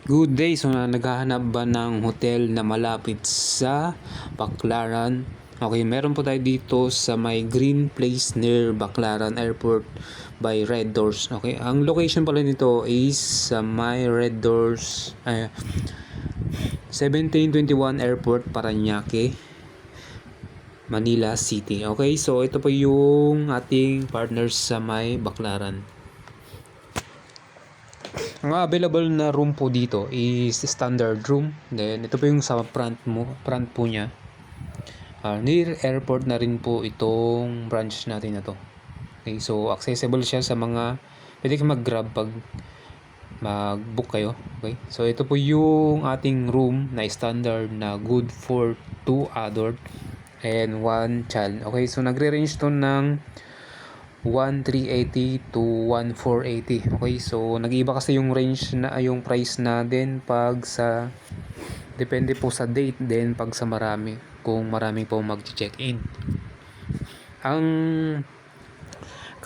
Good day. So naghahanap ba ng hotel na malapit sa Baclaran? Okay, meron po tayo dito sa may Green Place near Baclaran Airport by Red Doors. Okay, ang location pala nito is sa may Red Doors 1721 Airport, Parañaque, Manila City. Okay, so ito po yung ating partners sa may Baclaran. Ang available na room po dito is standard room. Then ito po yung sa front po niya. Near airport na rin po itong branch natin na to. Okay, so accessible siya sa mga pwede kang mag-grab pag mag-book kayo. Okay, so ito po yung ating room na standard na good for 2 adult and 1 child. Okay, so nagre-range to ng 1,380 to 1,480. Okay, so nag-iiba kasi yung range na yung price natin pag sa depende po sa date, then pag sa marami, kung marami po mag-check-in. Ang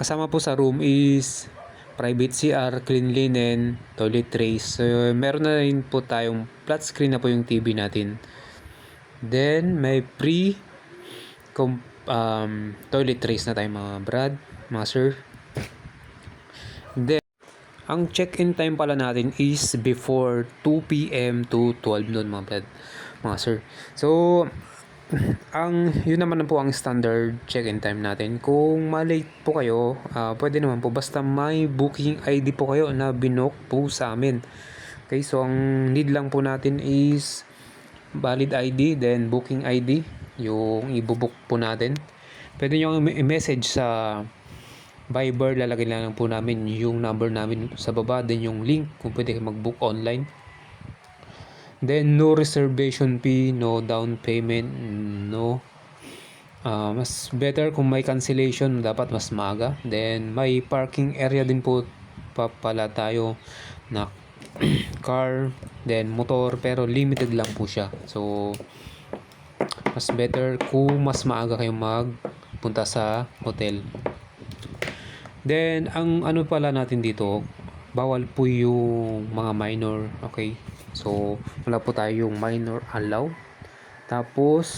kasama po sa room is private CR, clean linen, toilet trays. So meron na rin po tayong flat screen na po yung TV natin. Then may toilet trays na tayo mga brad, mga sir. Then ang check-in time pala natin is before 2 PM to 12 noon mga brad, mga sir. So yun naman po ang standard check-in time natin. Kung malate po kayo, pwede naman po basta may booking ID po kayo na binook po sa amin. Okay, so ang need lang po natin is valid ID, then booking ID, yung i-book po natin. Pwede nyo i-message sa Viber, lalagay lang po namin yung number namin sa baba, then yung link kung pwede kayo mag-book online. Then no reservation fee, no down payment, no. Mas better kung may cancellation, dapat mas maaga. Then may parking area din po pala tayo na car, then motor, pero limited lang po siya. So mas better kung mas maaga kayong magpunta sa hotel. Then ang ano pala natin dito, bawal po yung mga minor. Okay, so wala po tayong minor allow. Tapos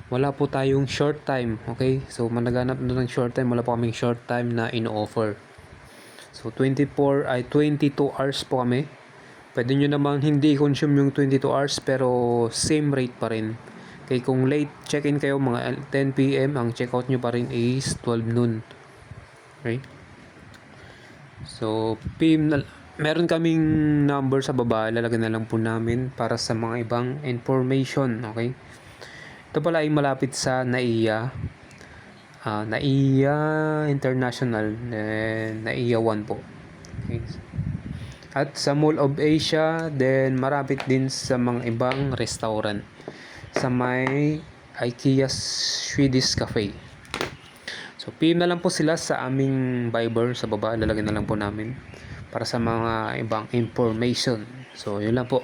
wala po tayong short time. Okay, so managanap na ng short time, wala po kaming short time na in-offer. So 22 hours po kami. Pwede nyo naman hindi consume yung 22 hours, pero same rate pa rin. Okay, kung late check-in kayo mga 10 PM, ang check-out nyo pa rin is 12 noon. Okay, so meron kaming number sa baba, lalagyan na lang po namin para sa mga ibang information. Okay, ito pala ay malapit sa NAIA International, NAIA 1 po. Okay, at sa Mall of Asia, then marapit din sa mga ibang restaurant sa may IKEA Swedish Cafe. So PM na lang po sila sa aming Viber sa baba, lalagyan na lang po namin para sa mga ibang information. So yun lang po.